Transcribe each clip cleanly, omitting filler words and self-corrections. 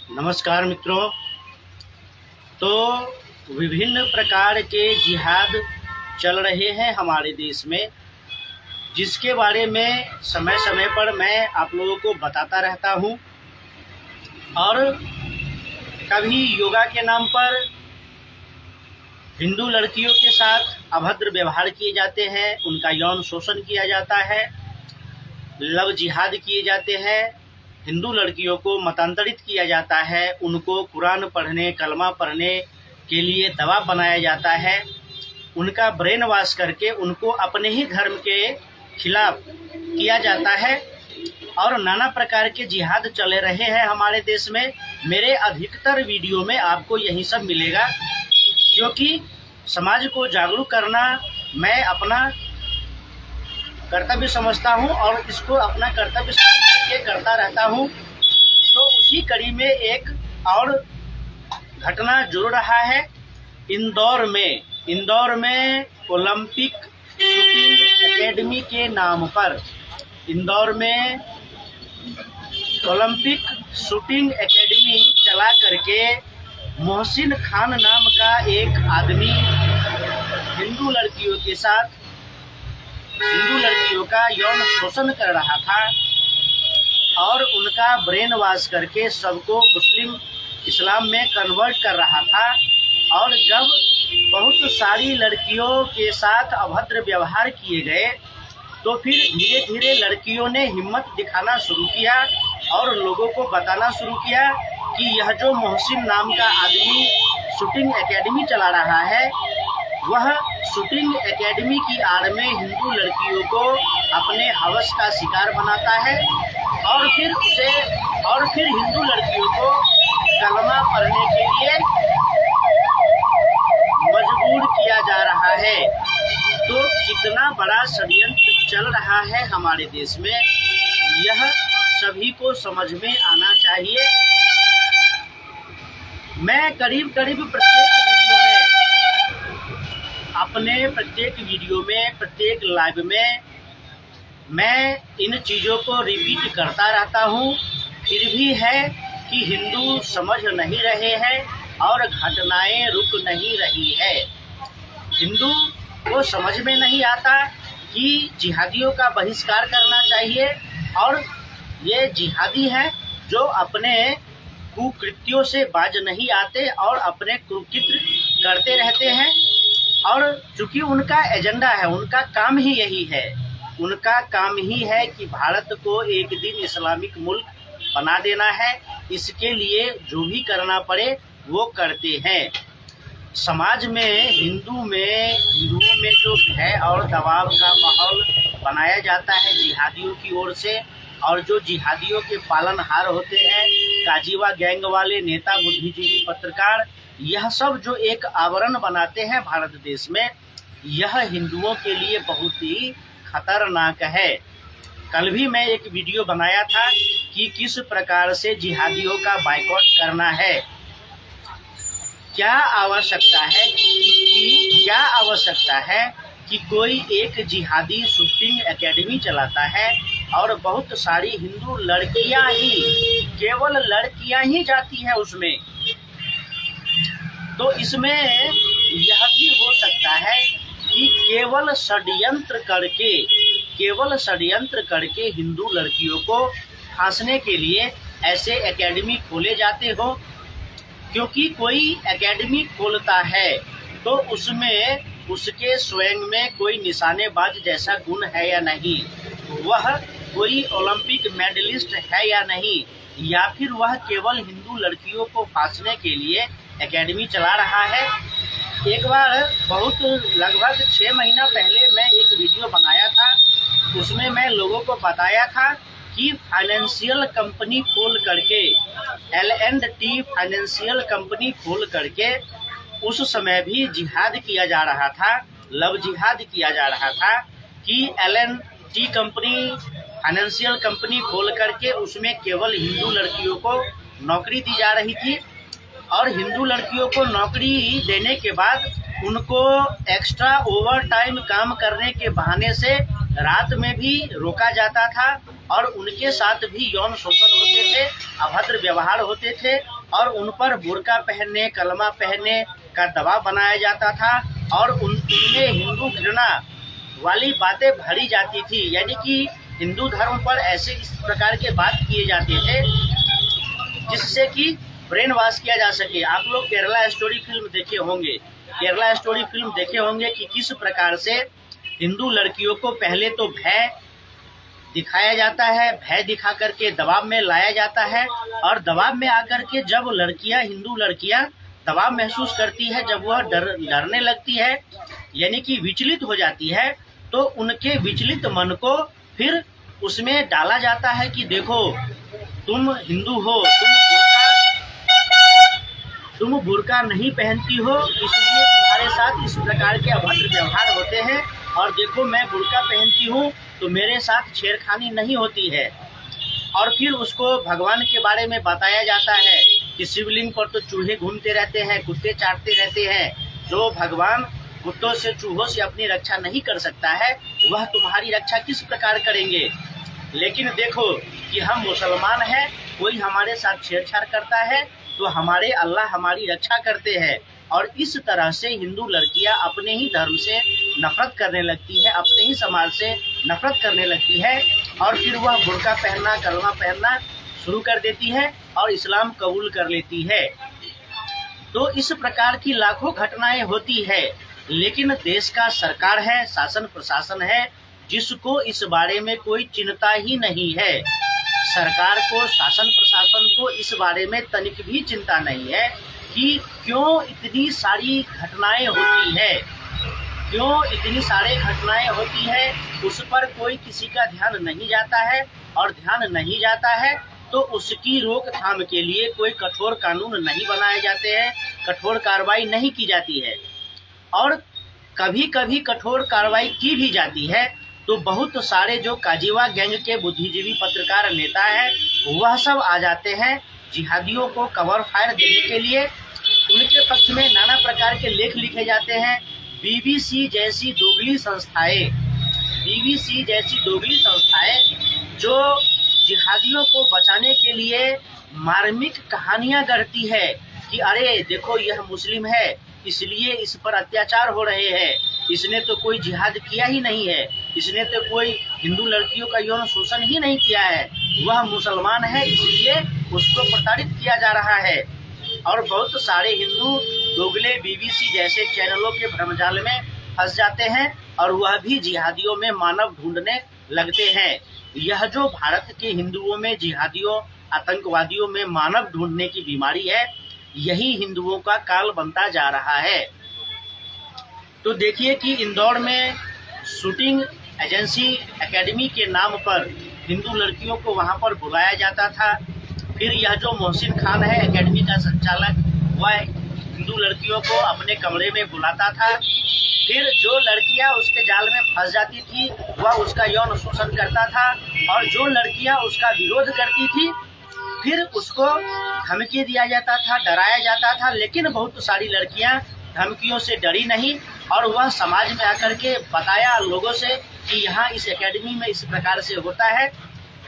नमस्कार मित्रों। तो विभिन्न प्रकार के जिहाद चल रहे हैं हमारे देश में, जिसके बारे में समय समय पर मैं आप लोगों को बताता रहता हूं। और कभी योगा के नाम पर हिंदू लड़कियों के साथ अभद्र व्यवहार किए जाते हैं, उनका यौन शोषण किया जाता है, लव जिहाद किए जाते हैं, हिंदू लड़कियों को मतांतरित किया जाता है, उनको कुरान पढ़ने, कलमा पढ़ने के लिए दबाव बनाया जाता है, उनका ब्रेन वॉश करके उनको अपने ही धर्म के खिलाफ किया जाता है। और नाना प्रकार के जिहाद चले रहे हैं हमारे देश में। मेरे अधिकतर वीडियो में आपको यही सब मिलेगा, क्योंकि समाज को जागरूक करना मैं अपना कर्तव्य समझता हूं और इसको अपना कर्तव्य समझ के करता रहता हूं। तो उसी कड़ी में एक और घटना जुड़ रहा है। इंदौर में ओलंपिक शूटिंग एकेडमी के नाम पर इंदौर में ओलंपिक शूटिंग एकेडमी चला करके मोहसिन खान नाम का एक आदमी हिंदू लड़कियों का यौन शोषण कर रहा था और उनका ब्रेन वॉश करके सबको इस्लाम में कन्वर्ट कर रहा था। और जब बहुत सारी लड़कियों के साथ अभद्र व्यवहार किए गए तो फिर धीरे धीरे लड़कियों ने हिम्मत दिखाना शुरू किया और लोगों को बताना शुरू किया कि यह जो मोहसिन नाम का आदमी शूटिंग एकेडमी चला रहा है, वह शूटिंग एकेडमी की आड़ में हिंदू लड़कियों को अपने हवस का शिकार बनाता है और फिर हिंदू लड़कियों को कलमा पढ़ने के लिए मजबूर किया जा रहा है। तो कितना बड़ा षड्यंत्र चल रहा है हमारे देश में, यह सभी को समझ में आना चाहिए। मैं करीब प्रत्येक वीडियो में प्रत्येक लाइव में मैं इन चीज़ों को रिपीट करता रहता हूँ। फिर भी है कि हिंदू समझ नहीं रहे हैं और घटनाएं रुक नहीं रही है। हिंदू को समझ में नहीं आता कि जिहादियों का बहिष्कार करना चाहिए, और ये जिहादी हैं जो अपने कुकृत्यों से बाज नहीं आते और अपने कुकृत्य करते रहते हैं। और चूंकि उनका एजेंडा है, उनका काम ही यही है, उनका काम ही है कि भारत को एक दिन इस्लामिक मुल्क बना देना है। इसके लिए जो भी करना पड़े वो करते हैं। समाज में हिंदुओं में जो भय और दबाव का माहौल बनाया जाता है जिहादियों की ओर से, और जो जिहादियों के पालनहार होते हैं, काजीवा गैंग वाले नेता, बुद्धिजीवी, पत्रकार, यह सब जो एक आवरण बनाते हैं भारत देश में, यह हिंदुओं के लिए बहुत ही खतरनाक है। कल भी मैं एक वीडियो बनाया था कि किस प्रकार से जिहादियों का बाइकआउट करना है। क्या आवश्यकता है कि कोई एक जिहादी शूटिंग एकेडमी चलाता है और बहुत सारी हिंदू लड़कियां ही, केवल लड़कियां ही जाती हैं उसमें। तो इसमें यह भी हो सकता है कि केवल षड्यंत्र करके हिंदू लड़कियों को फांसने के लिए ऐसे एकेडमी खोले जाते हो। क्योंकि कोई एकेडमी खोलता है तो उसमें उसके स्वयं में कोई निशानेबाज जैसा गुण है या नहीं, वह कोई ओलंपिक मेडलिस्ट है या नहीं, या फिर वह केवल हिंदू लड़कियों को फांसने के लिए एकेडमी चला रहा है। एक बार लगभग 6 महीना पहले मैं एक वीडियो बनाया था, उसमें मैं लोगों को बताया था कि फाइनेंशियल कंपनी खोल करके, L&T फाइनेंशियल कंपनी खोल करके उस समय भी जिहाद किया जा रहा था, लव जिहाद किया जा रहा था कि L&T कंपनी फाइनेंशियल कंपनी खोल करके उसमें केवल हिंदू लड़कियों को नौकरी दी जा रही थी, और हिंदू लड़कियों को नौकरी देने के बाद उनको एक्स्ट्रा ओवर टाइम काम करने के बहाने से रात में भी रोका जाता था और उनके साथ भी यौन शोषण होते थे, अभद्र व्यवहार होते थे। और उन पर बुर्का पहनने, कलमा पहनने का दबाव बनाया जाता था और उनमें हिंदू घृणा वाली बातें भरी जाती थी। यानी कि हिंदू धर्म पर ऐसे इस प्रकार के बात किए जाते थे जिससे कि ब्रेन वॉश किया जा सके। आप लोग केरला स्टोरी फिल्म देखे होंगे, केरला स्टोरी फिल्म देखे होंगे कि किस प्रकार से हिंदू लड़कियों को पहले तो भय दिखाया जाता है, भय दिखा करके दबाव में लाया जाता है और दबाव में आकर के जब लड़कियां, हिंदू लड़कियां दबाव महसूस करती है, जब वह डरने लगती है यानी कि विचलित हो जाती है, तो उनके विचलित मन को फिर उसमें डाला जाता है कि देखो तुम हिंदू हो, तुम बुर्का नहीं पहनती हो, इसलिए तुम्हारे साथ इस प्रकार के अभद्र व्यवहार होते हैं, और देखो मैं बुर्का पहनती हूँ तो मेरे साथ छेड़खानी नहीं होती है। और फिर उसको भगवान के बारे में बताया जाता है कि शिवलिंग पर तो चूहे घूमते रहते हैं, कुत्ते चाटते रहते हैं, जो भगवान कुत्तों से, चूहों से अपनी रक्षा नहीं कर सकता है, वह तुम्हारी रक्षा किस प्रकार करेंगे। लेकिन देखो कि हम मुसलमान हैं, कोई हमारे साथ छेड़छाड़ करता है तो हमारे अल्लाह हमारी रक्षा करते हैं। और इस तरह से हिंदू लड़कियां अपने ही धर्म से नफरत करने लगती है, अपने ही समाज से नफरत करने लगती है और फिर वह बुर्का पहनना, कलमा पहनना शुरू कर देती है और इस्लाम कबूल कर लेती है। तो इस प्रकार की लाखों घटनाएं होती है, लेकिन देश का सरकार है, शासन प्रशासन है, जिसको इस बारे में कोई चिंता ही नहीं है। सरकार को, शासन प्रशासन को इस बारे में तनिक भी चिंता नहीं है कि क्यों इतनी सारी घटनाएं होती है, क्यों इतनी सारी घटनाएं होती है, उस पर कोई किसी का ध्यान नहीं जाता है। और ध्यान नहीं जाता है तो उसकी रोकथाम के लिए कोई कठोर कानून नहीं बनाए जाते हैं, कठोर कार्रवाई नहीं की जाती है। और कभी कभी कठोर कार्रवाई की भी जाती है तो बहुत सारे जो काजीवा गैंग के बुद्धिजीवी पत्रकार नेता हैं, वह सब आ जाते हैं जिहादियों को कवर फायर देने के लिए। उनके पक्ष में नाना प्रकार के लेख लिखे जाते हैं। बीबीसी जैसी दोगली संस्थाएं जो जिहादियों को बचाने के लिए मार्मिक कहानियां गढ़ती है कि अरे देखो यह मुस्लिम है इसलिए इस पर अत्याचार हो रहे हैं, इसने तो कोई जिहाद किया ही नहीं है, इसने तो कोई हिंदू लड़कियों का यौन शोषण ही नहीं किया है, वह मुसलमान है इसलिए उसको प्रताड़ित किया जा रहा है। और बहुत सारे हिंदू दोगले बीबीसी जैसे चैनलों के भ्रमजाल में फंस जाते हैं और वह भी जिहादियों में मानव ढूंढने लगते हैं। यह जो भारत के हिंदुओं में, जिहादियों, आतंकवादियों में मानव ढूंढने की बीमारी है, यही हिंदुओं का काल बनता जा रहा है। तो देखिए कि इंदौर में शूटिंग एजेंसी एकेडमी के नाम पर हिंदू लड़कियों को वहां पर बुलाया जाता था। फिर यह जो मोहसिन खान है एकेडमी का संचालक, वह हिंदू लड़कियों को अपने कमरे में बुलाता था। फिर जो लड़कियां उसके जाल में फंस जाती थी वह उसका यौन शोषण करता था, और जो लड़कियां उसका विरोध करती थी फिर उसको धमकी दिया जाता था, डराया जाता था। लेकिन बहुत सारी लड़कियां धमकियों से डरी नहीं और वह समाज में आकर के बताया लोगों से कि यहाँ इस एकेडमी में इस प्रकार से होता है।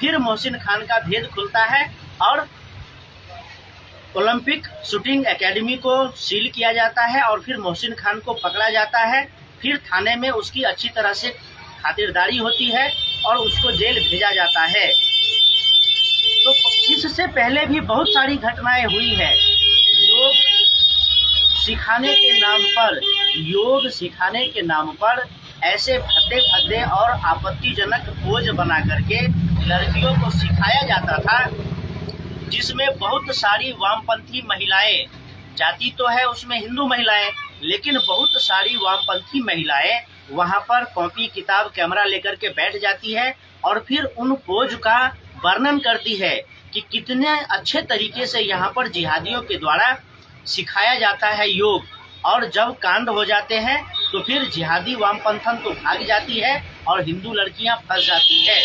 फिर मोहसिन खान का भेद खुलता है और ओलंपिक शूटिंग एकेडमी को सील किया जाता है और फिर मोहसिन खान को पकड़ा जाता है। फिर थाने में उसकी अच्छी तरह से खातिरदारी होती है और उसको जेल भेजा जाता है। तो इससे पहले भी बहुत सारी घटनाएं हुई है। योग सिखाने के नाम पर ऐसे भद्दे और आपत्तिजनक पोज बना करके लड़कियों को सिखाया जाता था, जिसमें बहुत सारी वामपंथी महिलाएं, जाति तो है उसमें हिंदू महिलाएं, लेकिन बहुत सारी वामपंथी महिलाएं वहां पर कॉपी किताब कैमरा लेकर के बैठ जाती है और फिर उन पोज का वर्णन करती है कि कितने अच्छे तरीके से यहाँ पर जिहादियों के द्वारा सिखाया जाता है योग। और जब कांड हो जाते हैं तो फिर जिहादी वामपंथन तो भाग जाती है और हिंदू लड़कियां फंस जाती है।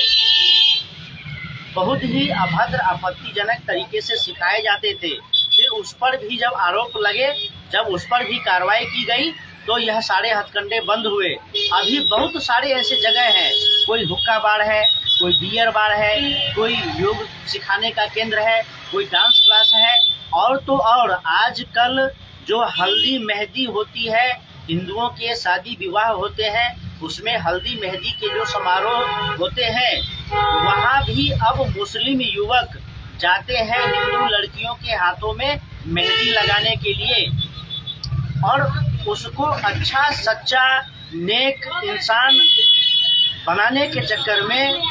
बहुत ही अभद्र आपत्तिजनक तरीके से सिखाए जाते थे। फिर उस पर भी जब आरोप लगे, जब उस पर भी कार्रवाई की गई तो यह सारे हथकंडे बंद हुए। अभी बहुत सारे ऐसे जगह हैं, कोई हुक्का बार है, कोई बियर बार है, कोई योग सिखाने का केंद्र है, कोई डांस क्लास है और तो और आजकल जो हल्दी मेहंदी होती है, हिंदुओं के शादी विवाह होते हैं, उसमें हल्दी मेहंदी के जो समारोह होते हैं, वहाँ भी अब मुस्लिम युवक जाते हैं हिंदू लड़कियों के हाथों में मेहंदी लगाने के लिए, और उसको अच्छा सच्चा नेक इंसान बनाने के चक्कर में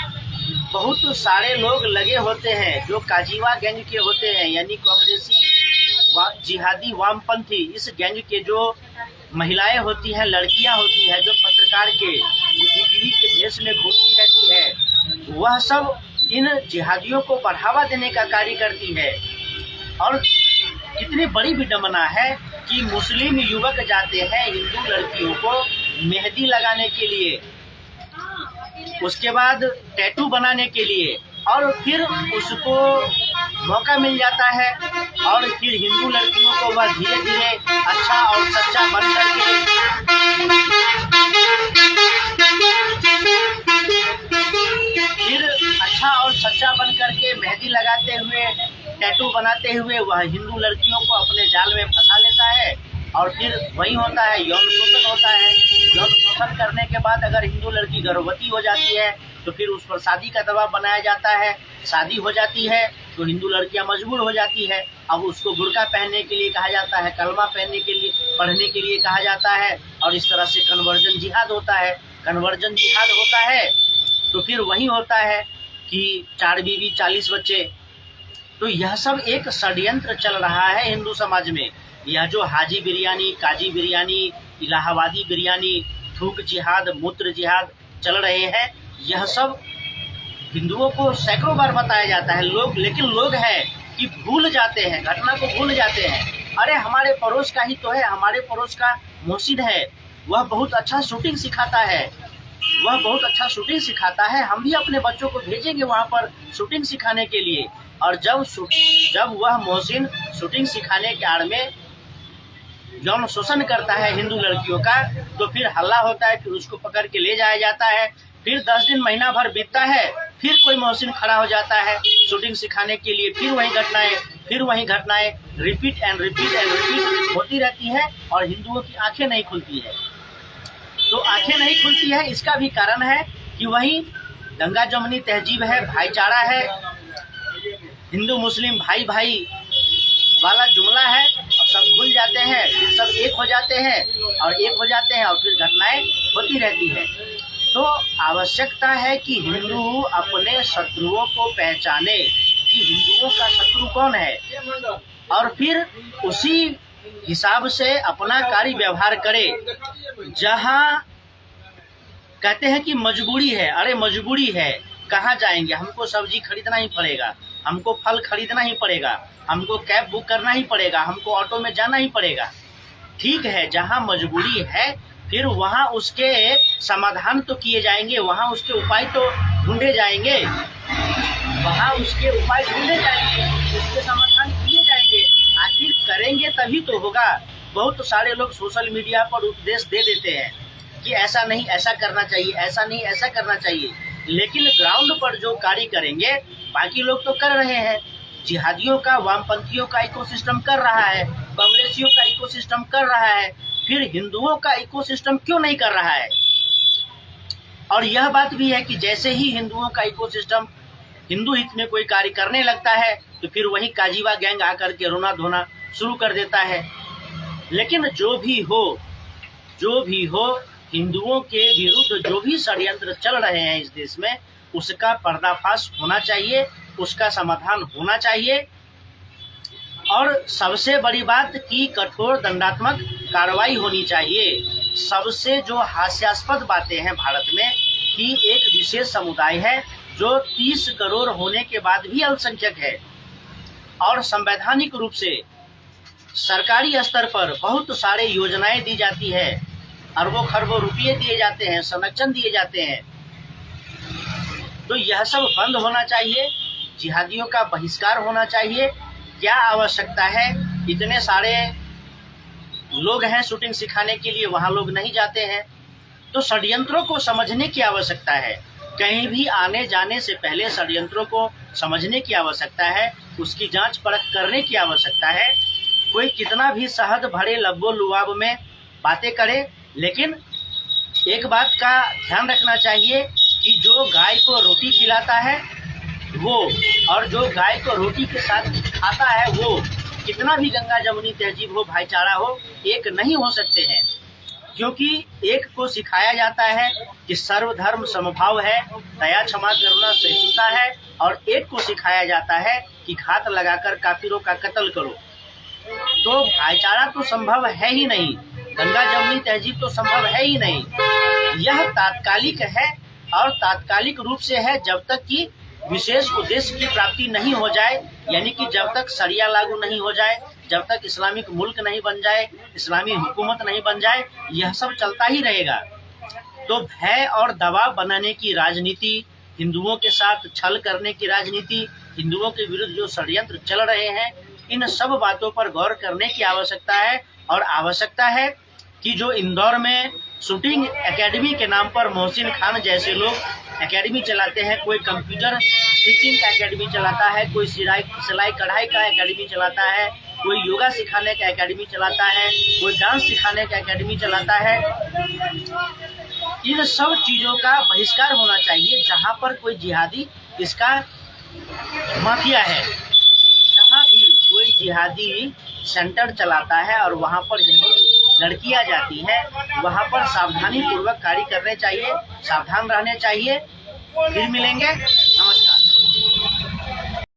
बहुत सारे लोग लगे होते हैं जो काजीवा गैंग के होते हैं, यानी कांग्रेसी जिहादी वामपंथी इस गैंग के जो महिलाएं होती हैं, लड़कियां होती हैं, जो पत्रकार के बुद्धिजीवी के भेष में घूमती रहती है, वह सब इन जिहादियों को बढ़ावा देने का कार्य करती है। और कितनी बड़ी विडंबना है कि मुस्लिम युवक जाते हैं हिंदू लड़कियों को मेहंदी लगाने के लिए, उसके बाद टैटू बनाने के लिए, और फिर उसको मौका मिल जाता है और फिर हिंदू लड़कियों को वह धीरे धीरे अच्छा और सच्चा बन करके मेहंदी लगाते हुए, टैटू बनाते हुए वह हिंदू लड़कियों को अपने जाल में फंसा लेता है, और फिर वही होता है, यौन शोषण होता है। यौन शोषण करने के बाद अगर हिंदू लड़की गर्भवती हो जाती है तो फिर उस पर शादी का दबाव बनाया जाता है। शादी हो जाती है तो हिंदू लड़कियां मजबूर हो जाती है, अब उसको बुर्का पहनने के लिए कहा जाता है, कलमा पढ़ने के लिए कहा जाता है, और इस तरह से कन्वर्जन जिहाद होता है। कन्वर्जन जिहाद होता है तो फिर वही होता है कि 4 बीवी 40 बच्चे। तो यह सब एक षड्यंत्र चल रहा है हिंदू समाज में। यह जो हाजी बिरयानी, काजी बिरयानी, इलाहाबादी बिरयानी, थूक जिहाद, मूत्र जिहाद चल रहे हैं, यह सब हिंदुओं को सैकड़ों बार बताया जाता है लोग, लेकिन लोग हैं कि भूल जाते हैं, घटना को भूल जाते हैं। अरे हमारे पड़ोस का ही तो है, हमारे पड़ोस का मोहसिन है, वह बहुत अच्छा शूटिंग सिखाता है, हम भी अपने बच्चों को भेजेंगे वहाँ पर शूटिंग सिखाने के लिए। और जब वह मोहसिन शूटिंग सिखाने के आड़ में यौन शोषण करता है हिंदू लड़कियों का, तो फिर हल्ला होता है, फिर उसको पकड़ के ले जाया जाता है। फिर 10 दिन महीना भर बीतता है, फिर कोई मोहसिन खड़ा हो जाता है शूटिंग सिखाने के लिए, फिर वही घटनाएं रिपीट एंड रिपीट होती रहती है, और हिंदुओं की आंखें नहीं खुलती है। तो आंखें नहीं खुलती है, इसका भी कारण है कि वही गंगा जमुनी तहजीब है, भाईचारा है, हिंदू मुस्लिम भाई भाई वाला जुमला है, और सब भूल जाते हैं, फिर सब एक हो जाते हैं और फिर घटनाएं होती रहती है। तो आवश्यकता है कि हिंदू अपने शत्रुओं को पहचाने कि हिंदुओं का शत्रु कौन है, और फिर उसी हिसाब से अपना कार्य व्यवहार करे। जहां कहते हैं कि मजबूरी है, अरे मजबूरी है, कहाँ जाएंगे, हमको सब्जी खरीदना ही पड़ेगा, हमको फल खरीदना ही पड़ेगा, हमको कैब बुक करना ही पड़ेगा, हमको ऑटो में जाना ही पड़ेगा। ठीक है, जहाँ मजबूरी है फिर वहाँ उसके समाधान तो किए जाएंगे, वहाँ उसके उपाय तो ढूंढे जाएंगे, उसके समाधान किए जाएंगे। आखिर करेंगे तभी तो होगा। बहुत सारे लोग सोशल मीडिया पर उपदेश दे देते हैं कि ऐसा नहीं ऐसा करना चाहिए, ऐसा नहीं ऐसा करना चाहिए, लेकिन ग्राउंड पर जो कार्य करेंगे बाकी लोग तो कर रहे हैं। जिहादियों का, वामपंथियों का इकोसिस्टम कर रहा है, कांग्रेसियों का इकोसिस्टम कर रहा है, फिर हिंदुओं का इकोसिस्टम क्यों नहीं कर रहा है? और यह बात भी है कि जैसे ही हिंदुओं का इकोसिस्टम हिंदू हित में कोई कार्य करने लगता है तो फिर वही काजीवा गैंग आकर के रोना धोना शुरू कर देता है। लेकिन जो भी हो हिंदुओं के विरुद्ध जो भी षड्यंत्र चल रहे हैं इस देश में, उसका पर्दाफाश होना चाहिए, उसका समाधान होना चाहिए, और सबसे बड़ी बात कि कठोर दंडात्मक कार्रवाई होनी चाहिए। सबसे जो हास्यास्पद बातें हैं भारत में कि एक विशेष समुदाय है जो 30 करोड़ होने के बाद भी अल्पसंख्यक है, और संवैधानिक रूप से सरकारी स्तर पर बहुत सारे योजनाएं दी जाती है, अरबों खरबों रुपये दिए जाते हैं, संरक्षण दिए जाते हैं। तो यह सब बंद होना चाहिए, जिहादियों का बहिष्कार होना चाहिए। क्या आवश्यकता है? इतने सारे लोग हैं शूटिंग सिखाने के लिए, वहाँ लोग नहीं जाते हैं। तो षड्यंत्रों को समझने की आवश्यकता है। कहीं भी आने जाने से पहले षड्यंत्रों को समझने की आवश्यकता है, उसकी जांच परख करने की आवश्यकता है। कोई कितना भी शहद भरे लब्बो लुआब में बातें करे, लेकिन एक बात का ध्यान रखना चाहिए कि जो गाय को रोटी खिलाता है वो और जो गाय को रोटी के साथ खाता है वो, कितना भी गंगा जमुनी तहजीब हो, भाईचारा हो, एक नहीं हो सकते हैं। क्योंकि एक को सिखाया जाता है कि सर्वधर्म समभाव है, दया क्षमा करुणा सहिष्णुता है, और एक को सिखाया जाता है कि घात लगाकर काफिरों का कत्ल करो। तो भाईचारा तो संभव है ही नहीं, गंगा जमुनी तहजीब तो संभव है ही नहीं। यह तात्कालिक है और तात्कालिक रूप से है जब तक कि विशेष उद्देश्य की प्राप्ति नहीं हो जाए, यानी कि जब तक शरिया लागू नहीं हो जाए, जब तक इस्लामिक मुल्क नहीं बन जाए, इस्लामी हुकूमत नहीं बन जाए, यह सब चलता ही रहेगा। तो भय और दबाव बनाने की राजनीति, हिंदुओं के साथ छल करने की राजनीति, हिंदुओं के विरुद्ध जो षड्यंत्र चल रहे हैं, इन सब बातों पर गौर करने की आवश्यकता है। और आवश्यकता है कि जो इंदौर में शूटिंग एकेडमी के नाम पर मोहसिन खान जैसे लोग एकेडमी चलाते हैं, कोई कंप्यूटर टीचिंग का एकेडमी चलाता है, कोई सिलाई कढ़ाई का एकेडमी चलाता है, कोई योगा सिखाने का एकेडमी चलाता है, कोई डांस सिखाने का एकेडमी चलाता है, इन सब चीज़ों का बहिष्कार होना चाहिए। जहाँ पर कोई जिहादी इसका माफिया है, जहाँ भी कोई जिहादी सेंटर चलाता है और वहाँ पर हिंदू लड़कियाँ जाती हैं, वहाँ पर सावधानी पूर्वक कार्य करने चाहिए, सावधान रहने चाहिए। फिर मिलेंगे, नमस्कार।